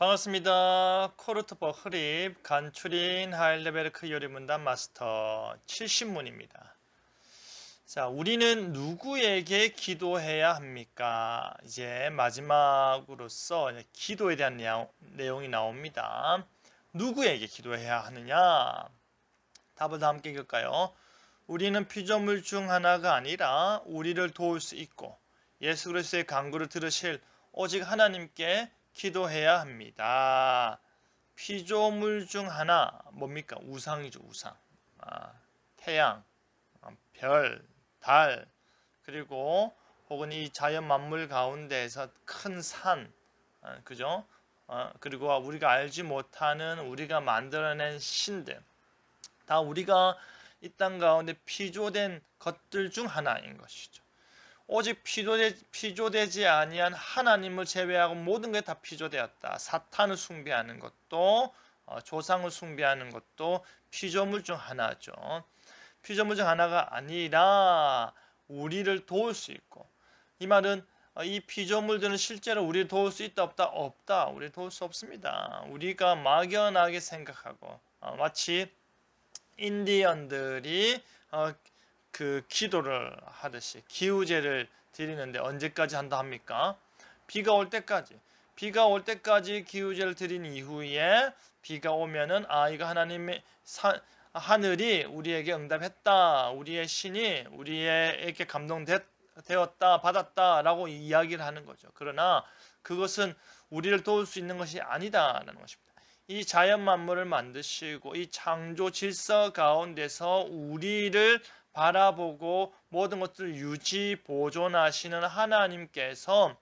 반갑습니다. 코르트버 흐립 간추린 하일레베르크 요리문단 마스터 70문입니다. 자, 우리는 누구에게 기도해야 합니까? 이제 마지막으로서 기도에 대한 내용이 나옵니다. 누구에게 기도해야 하느냐? 답을 다 함께 읽을까요? 우리는 피조물 중 하나가 아니라 우리를 도울 수 있고 예수 그리스도의 간구를 들으실 오직 하나님께 기도해야 합니다. 피조물 중 하나 뭡니까? 우상이죠. 우상. 태양, 별, 달, 그리고 혹은 이 자연 만물 가운데에서 큰 산, 그죠? 그리고 우리가 알지 못하는 우리가 만들어낸 신들, 다 우리가 이 땅 가운데 피조된 것들 중 하나인 것이죠. 오직 피조되지 아니한 하나님을 제외하고 모든 게 다 피조되었다. 사탄을 숭배하는 것도 조상을 숭배하는 것도 피조물 중 하나죠. 피조물 중 하나가 아니라 우리를 도울 수 있고, 이 말은 이 피조물들은 실제로 우리를 도울 수 있다 없다? 없다. 우리를 도울 수 없습니다. 우리가 막연하게 생각하고 마치 인디언들이 그 기도를 하듯이 기우제를 드리는데 언제까지 한다 합니까? 비가 올 때까지. 비가 올 때까지 기우제를 드린 이후에 비가 오면은 이거 하나님의 하늘이 우리에게 응답했다. 우리의 신이 우리에게 감동되었다, 받았다라고 이야기를 하는 거죠. 그러나 그것은 우리를 도울 수 있는 것이 아니다라는 것입니다. 이 자연 만물을 만드시고 이 창조 질서 가운데서 우리를 바라보고 모든 것들을 유지 보존하시는 하나님께서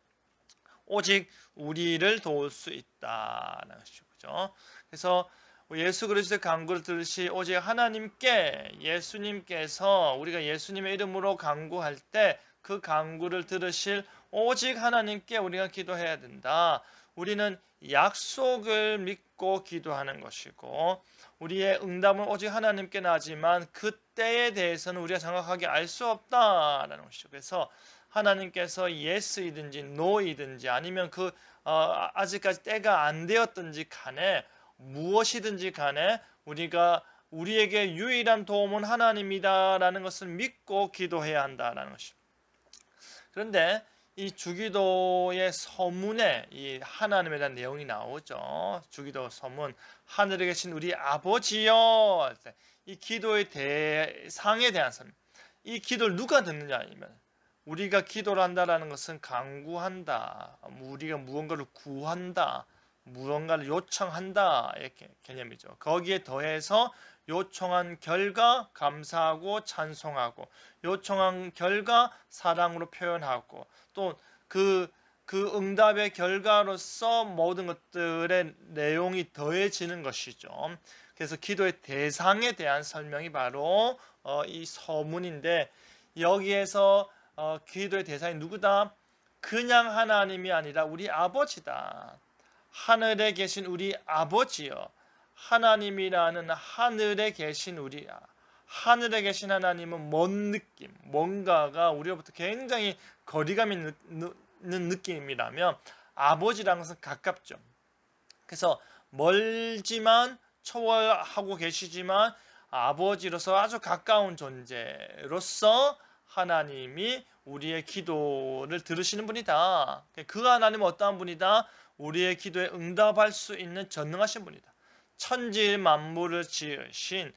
오직 우리를 도울 수 있다는 것이죠. 그래서 예수 그리스도의 간구를 들으시 오직 하나님께, 예수님께서 우리가 예수님의 이름으로 간구할 때 그 간구를 들으실 오직 하나님께 우리가 기도해야 된다. 우리는 약속을 믿고 기도하는 것이고 우리의 응답은 오직 하나님께 나지만 그때에 대해서는 우리가 정확하게 알 수 없다라는 것이죠. 그래서 하나님께서 yes이든지 no이든지 아니면 아직까지 때가 안 되었든지 간에 무엇이든지 간에 우리에게 유일한 도움은 하나님이다라는 것을 믿고 기도해야 한다라는 것입니다. 그런데 이 주기도의 서문에 이 하나님에 대한 내용이 나오죠. 주기도 서문, 하늘에 계신 우리 아버지여. 이 기도의 대상에 대한 설명. 이 기도를 누가 듣느냐 아니면 우리가 기도를 한다라는 것은 간구한다, 우리가 무언가를 구한다, 무언가를 요청한다 이렇게 개념이죠. 거기에 더해서 요청한 결과 감사하고 찬송하고 요청한 결과 사랑으로 표현하고 또 그 응답의 결과로서 모든 것들의 내용이 더해지는 것이죠. 그래서 기도의 대상에 대한 설명이 바로 이 서문인데 여기에서 기도의 대상이 누구다? 그냥 하나님이 아니라 우리 아버지다. 하늘에 계신 우리 아버지여. 하나님이라는 하늘에 계신 하늘에 계신 하나님은 먼 느낌, 뭔가가 우리로부터 굉장히 거리감이 있는 느낌이라면 아버지라는 것은 가깝죠. 그래서 멀지만 초월하고 계시지만 아버지로서 아주 가까운 존재로서 하나님이 우리의 기도를 들으시는 분이다. 그 하나님은 어떠한 분이다? 우리의 기도에 응답할 수 있는 전능하신 분이다. 천지 만물을 지으신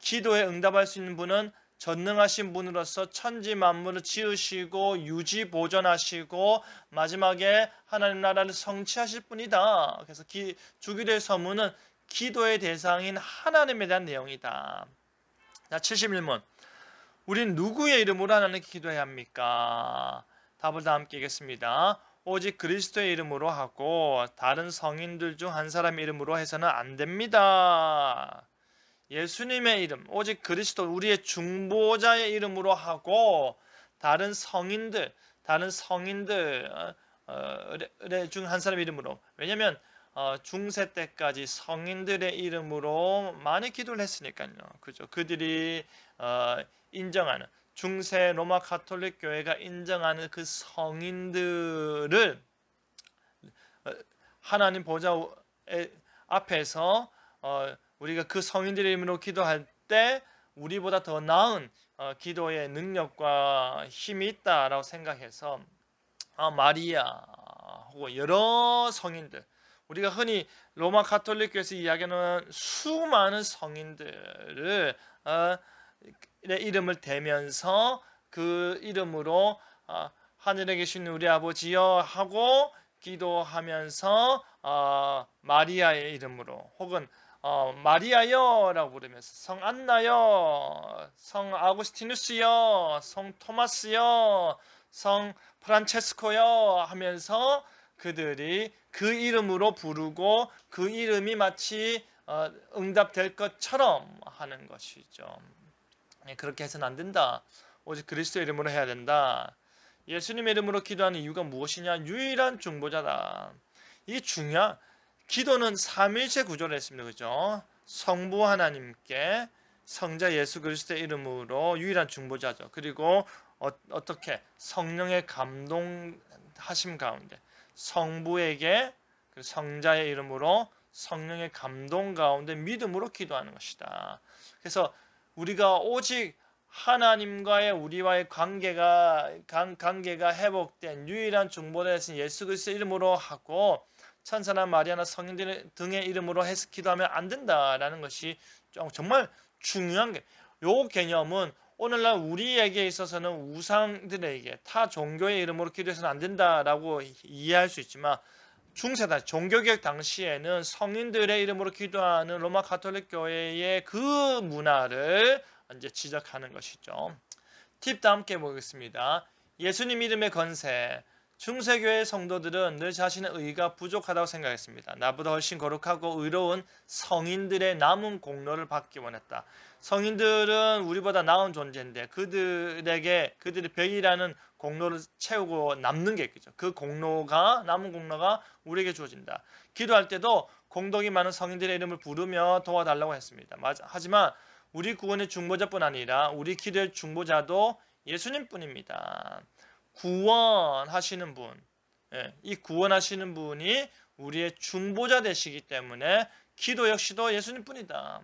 기도에 응답할 수 있는 분은 전능하신 분으로서 천지 만물을 지으시고 유지 보존하시고 마지막에 하나님 나라를 성취하실 분이다. 그래서 주기도의 서문은 기도의 대상인 하나님에 대한 내용이다. 자, 71문. 우린 누구의 이름으로 하나님께 기도해야 합니까? 답을 다 함께 읽겠습니다. 오직 그리스도의 이름으로 하고 다른 성인들 중 한 사람의 이름으로 해서는 안 됩니다. 예수님의 이름, 오직 그리스도 우리의 중보자의 이름으로 하고 다른 성인들 중 한 사람의 이름으로. 왜냐하면 중세 때까지 성인들의 이름으로 많이 기도를 했으니까요. 그죠? 그들이 인정하는 중세 로마 가톨릭 교회가 인정하는 그 성인들을 하나님 보좌 앞에서 우리가 그 성인들의 이름으로 기도할 때 우리보다 더 나은 기도의 능력과 힘이 있다라고 생각해서 마리아 혹은 여러 성인들, 우리가 흔히 로마 가톨릭 교회에서 이야기하는 수많은 성인들을 이름을 대면서 그 이름으로 하늘에 계신 우리 아버지여 하고 기도하면서 마리아의 이름으로 혹은 마리아여라고 부르면서 성 안나여, 성 아구스티누스여, 성 토마스여, 성 프란체스코여 하면서 그들이 그 이름으로 부르고 그 이름이 마치 응답될 것처럼 하는 것이죠. 그렇게 해서는 안 된다. 오직 그리스도의 이름으로 해야 된다. 예수님의 이름으로 기도하는 이유가 무엇이냐? 유일한 중보자다. 이게 중요한, 기도는 삼위일체 구조로 했습니다. 그죠? 성부 하나님께 성자 예수 그리스도의 이름으로 유일한 중보자죠. 그리고 어떻게 성령의 감동하심 가운데 성부에게 성자의 이름으로 성령의 감동 가운데 믿음으로 기도하는 것이다. 그래서 우리가 오직 하나님과의 우리와의 관계가 회복된 유일한 중보자이신 예수 그리스도의 이름으로 하고 천사나 마리아나 성인들 등의 이름으로 해서 기도하면 안 된다라는 것이 정말 중요한 게, 요 개념은 오늘날 우리에게 있어서는 우상들에게 타 종교의 이름으로 기도해서는 안 된다라고 이해할 수 있지만 중세다 종교개혁 당시에는 성인들의 이름으로 기도하는 로마 가톨릭 교회의 그 문화를 이제 지적하는 것이죠. 팁도 함께 보겠습니다. 예수님 이름의 건세. 중세교회 성도들은 늘 자신의 의가 부족하다고 생각했습니다. 나보다 훨씬 거룩하고 의로운 성인들의 남은 공로를 받기 원했다. 성인들은 우리보다 나은 존재인데 그들의 벽이라는 공로를 채우고 남는 게 있겠죠. 그 남은 공로가 우리에게 주어진다. 기도할 때도 공덕이 많은 성인들의 이름을 부르며 도와달라고 했습니다. 하지만 우리 구원의 중보자뿐 아니라 우리 기도의 중보자도 예수님뿐입니다. 구원하시는 분, 이 구원하시는 분이 우리의 중보자 되시기 때문에 기도 역시도 예수님뿐이다.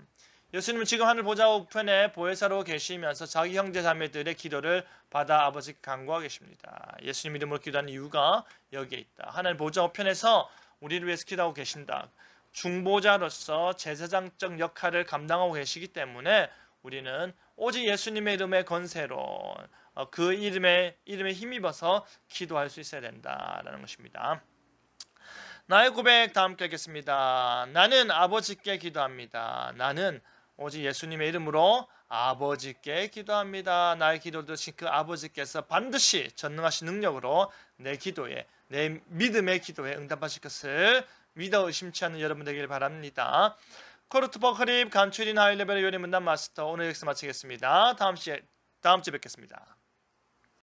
예수님은 지금 하늘 보좌 우편에 보혜사로 계시면서 자기 형제 자매들의 기도를 받아 아버지께 간구하고 계십니다. 예수님 이름으로 기도하는 이유가 여기에 있다. 하늘 보좌 우편에서 우리를 위해서 기도하고 계신다. 중보자로서 제사장적 역할을 감당하고 계시기 때문에 우리는 오직 예수님의 이름의 건세로 그 이름에 힘입어서 기도할 수 있어야 된다라는 것입니다. 나의 고백 다 함께 하겠습니다. 나는 아버지께 기도합니다. 나는 오직 예수님의 이름으로 아버지께 기도합니다. 나의 기도를 들으신 그 아버지께서 반드시 전능하신 능력으로 내 믿음의 기도에 응답하실 것을 믿어 의심치 않는 여러분 되길 바랍니다. 코르트 버크립 간추린 하이레벨 요리 문단 마스터, 오늘 여기서 마치겠습니다. 다음 주에 뵙겠습니다.